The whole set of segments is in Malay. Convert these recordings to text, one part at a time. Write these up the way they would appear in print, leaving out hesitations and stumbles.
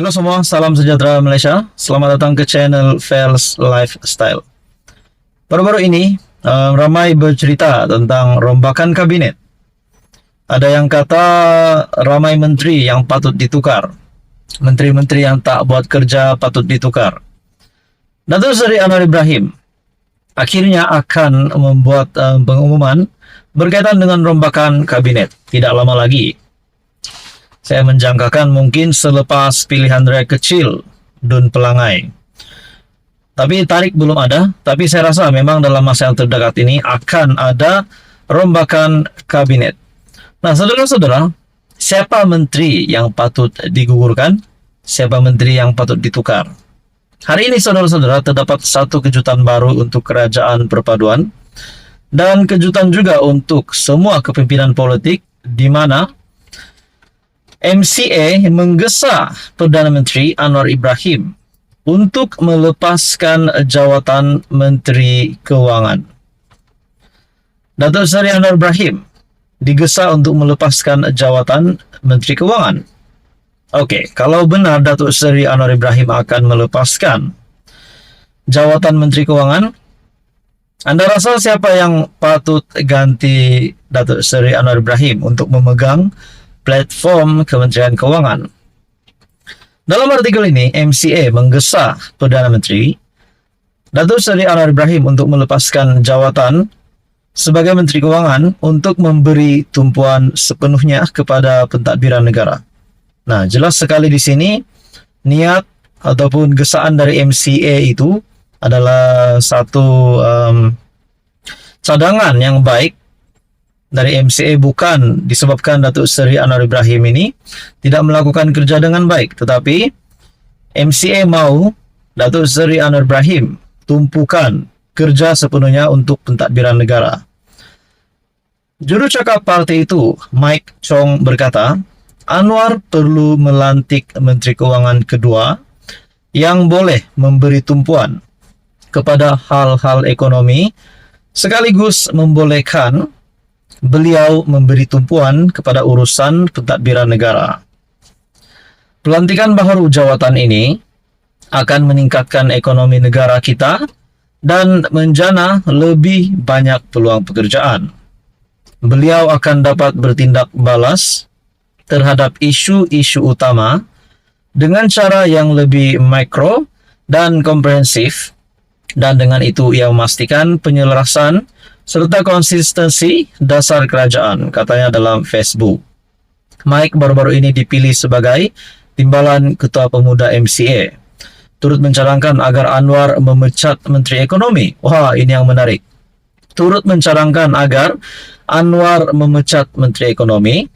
Halo semua, salam sejahtera Malaysia. Selamat datang ke channel Fels Lifestyle. Baru-baru ini ramai bercerita tentang rombakan kabinet. Ada yang kata ramai menteri yang patut ditukar, menteri-menteri yang tak buat kerja patut ditukar. Datuk Seri Anwar Ibrahim akhirnya akan membuat pengumuman berkaitan dengan rombakan kabinet tidak lama lagi. Saya menjangkakan mungkin selepas pilihan raya kecil Dun Pelangai. Tapi tarik belum ada, tapi saya rasa memang dalam masa yang terdekat ini akan ada rombakan kabinet. Nah, saudara-saudara, siapa menteri yang patut digugurkan? Siapa menteri yang patut ditukar? Hari ini, saudara-saudara, terdapat satu kejutan baru untuk kerajaan perpaduan dan kejutan juga untuk semua kepimpinan politik di mana MCA menggesa Perdana Menteri Anwar Ibrahim untuk melepaskan jawatan Menteri Keuangan. Datuk Seri Anwar Ibrahim digesa untuk melepaskan jawatan Menteri Keuangan. Okey, kalau benar Datuk Seri Anwar Ibrahim akan melepaskan jawatan Menteri Keuangan, anda rasa siapa yang patut ganti Datuk Seri Anwar Ibrahim untuk memegang platform Kementerian Keuangan? Dalam artikel ini, MCA menggesa Perdana Menteri Datuk Seri Anwar Ibrahim untuk melepaskan jawatan sebagai Menteri Keuangan untuk memberi tumpuan sepenuhnya kepada pentadbiran negara. Nah, jelas sekali di sini niat ataupun gesaan dari MCA itu adalah satu cadangan yang baik dari MCA, bukan disebabkan Datuk Seri Anwar Ibrahim ini tidak melakukan kerja dengan baik, tetapi MCA mau Datuk Seri Anwar Ibrahim tumpukan kerja sepenuhnya untuk pentadbiran negara. Juru cakap parti itu, Mike Chong, berkata, Anwar perlu melantik Menteri Keuangan kedua yang boleh memberi tumpuan kepada hal-hal ekonomi sekaligus membolehkan beliau memberi tumpuan kepada urusan pentadbiran negara. Pelantikan baru jawatan ini akan meningkatkan ekonomi negara kita dan menjana lebih banyak peluang pekerjaan. Beliau akan dapat bertindak balas terhadap isu-isu utama dengan cara yang lebih mikro dan komprehensif, dan dengan itu ia memastikan penyelarasan serta konsistensi dasar kerajaan, katanya dalam Facebook. Mike baru-baru ini dipilih sebagai timbalan Ketua Pemuda MCA, turut mencadangkan agar Anwar memecat Menteri Ekonomi. Wah, ini yang menarik. Turut mencadangkan agar Anwar memecat Menteri Ekonomi,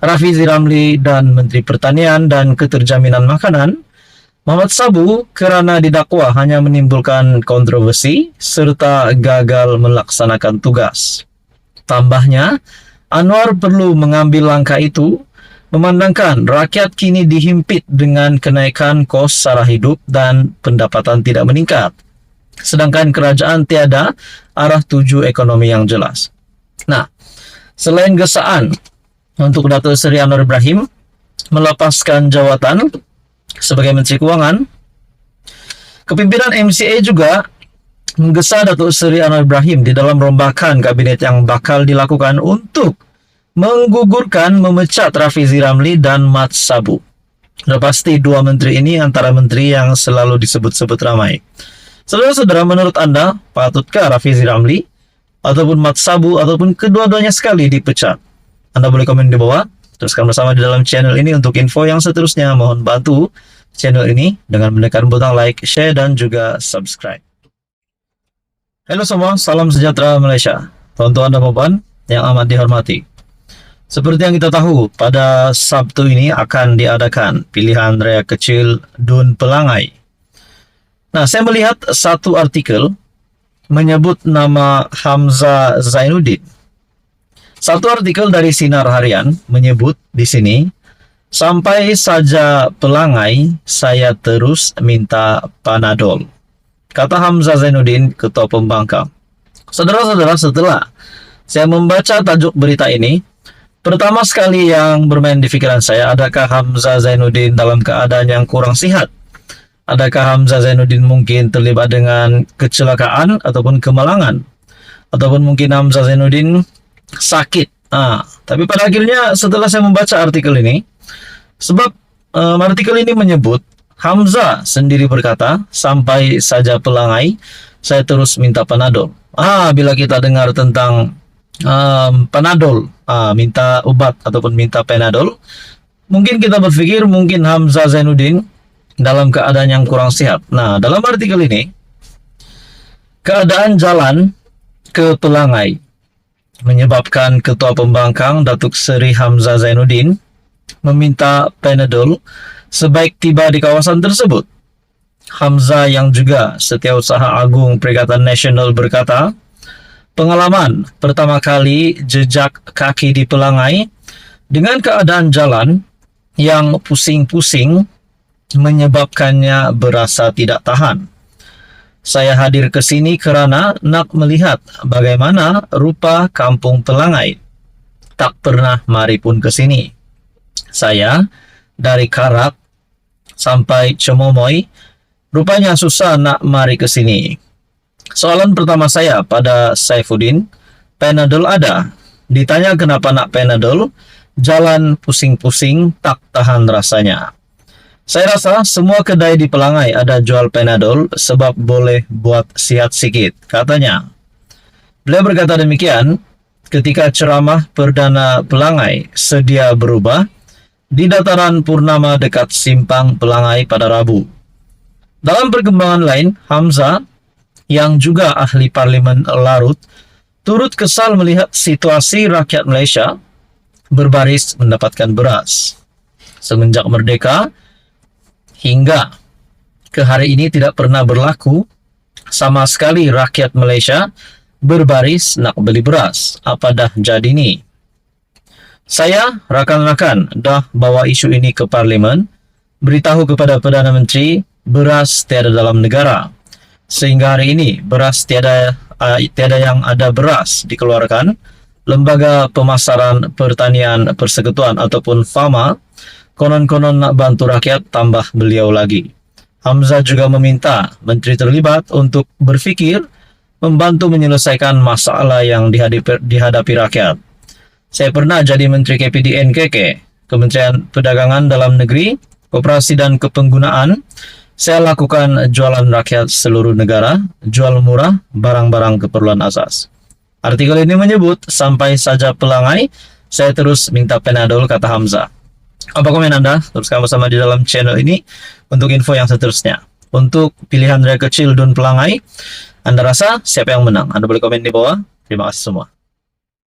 Rafizi Ramli, dan Menteri Pertanian dan Keterjaminan Makanan, Muhammad Sabu, kerana didakwa hanya menimbulkan kontroversi serta gagal melaksanakan tugas. Tambahnya, Anwar perlu mengambil langkah itu memandangkan rakyat kini dihimpit dengan kenaikan kos sara hidup dan pendapatan tidak meningkat, sedangkan kerajaan tiada arah tuju ekonomi yang jelas. Nah, selain gesaan untuk Datuk Seri Anwar Ibrahim melepaskan jawatan sebagai Menteri Keuangan, kepimpinan MCA juga menggesa Datuk Seri Anwar Ibrahim di dalam rombakan kabinet yang bakal dilakukan untuk menggugurkan, memecat Rafizi Ramli dan Mat Sabu. Sudah pasti dua menteri ini antara menteri yang selalu disebut-sebut ramai. Saudara-saudara, menurut Anda, patutkah Rafizi Ramli ataupun Mat Sabu ataupun kedua-duanya sekali dipecat? Anda boleh komen di bawah. Teruskan bersama di dalam channel ini untuk info yang seterusnya. Mohon bantu channel ini dengan menekan butang like, share, dan juga subscribe. Halo semua, salam sejahtera Malaysia. Tuan-tuan dan puan yang amat dihormati. Seperti yang kita tahu, pada Sabtu ini akan diadakan pilihan raya kecil Dun Pelangai. Nah, saya melihat satu artikel menyebut nama Hamzah Zainuddin. Satu artikel dari Sinar Harian menyebut di sini, sampai saja Pelangai, saya terus minta Panadol, kata Hamzah Zainuddin, Ketua Pembangkang. Saudara-saudara, setelah saya membaca tajuk berita ini, Pertama sekali yang bermain di pikiran saya, adakah Hamzah Zainuddin dalam keadaan yang kurang sehat? Adakah Hamzah Zainuddin mungkin terlibat dengan kecelakaan ataupun kemalangan? Ataupun mungkin Hamzah Zainuddin sakit? Tapi pada akhirnya setelah saya membaca artikel ini, sebab artikel ini menyebut Hamzah sendiri berkata, sampai saja pelangai, saya terus minta Panadol. Bila kita dengar tentang Panadol, minta obat ataupun minta Panadol, mungkin kita berpikir mungkin Hamzah Zainuddin dalam keadaan yang kurang sehat. Nah, dalam artikel ini, keadaan jalan ke pelangai menyebabkan Ketua Pembangkang Datuk Seri Hamzah Zainuddin meminta Panadol sebaik tiba di kawasan tersebut. Hamzah yang juga Setiausaha Agung Perikatan Nasional berkata, pengalaman pertama kali jejak kaki di pelangai dengan keadaan jalan yang pusing-pusing menyebabkannya berasa tidak tahan. Saya hadir ke sini kerana nak melihat bagaimana rupa kampung Pelangai. Tak pernah mari pun ke sini. Saya dari Karak sampai Cemomoy, rupanya susah nak mari ke sini. Soalan pertama saya pada Saifuddin, Panadol ada? Ditanya kenapa nak Panadol, jalan pusing-pusing tak tahan rasanya. Saya rasa semua kedai di Pelangai ada jual Panadol sebab boleh buat sihat sikit, katanya. Beliau berkata demikian ketika ceramah Perdana Pelangai sedia berubah di dataran Purnama dekat Simpang Pelangai pada Rabu. Dalam perkembangan lain, Hamzah yang juga ahli Parlimen Larut turut kesal melihat situasi rakyat Malaysia berbaris mendapatkan beras. Semenjak merdeka hingga ke hari ini tidak pernah berlaku sama sekali rakyat Malaysia berbaris nak beli beras. Apa dah jadi ni? Saya rakan-rakan dah bawa isu ini ke Parlimen, beritahu kepada Perdana Menteri beras tiada dalam negara. Sehingga hari ini beras tiada yang ada beras dikeluarkan. Lembaga Pemasaran Pertanian Persekutuan ataupun FAMA konon-konon nak bantu rakyat, tambah beliau lagi. Hamzah juga meminta menteri terlibat untuk berfikir membantu menyelesaikan masalah yang dihadapi rakyat. Saya pernah jadi Menteri KPDNKK, Kementerian Perdagangan Dalam Negeri, Koperasi dan Kepenggunaan. Saya lakukan jualan rakyat seluruh negara, jual murah barang-barang keperluan asas. Artikel ini menyebut, sampai saja pelangai, saya terus minta Panadol, kata Hamzah. Apa komen Anda? Teruskan bersama di dalam channel ini untuk info yang seterusnya. Untuk pilihan raya kecil Dun Pelangai, Anda rasa siapa yang menang? Anda boleh komen di bawah. Terima kasih semua.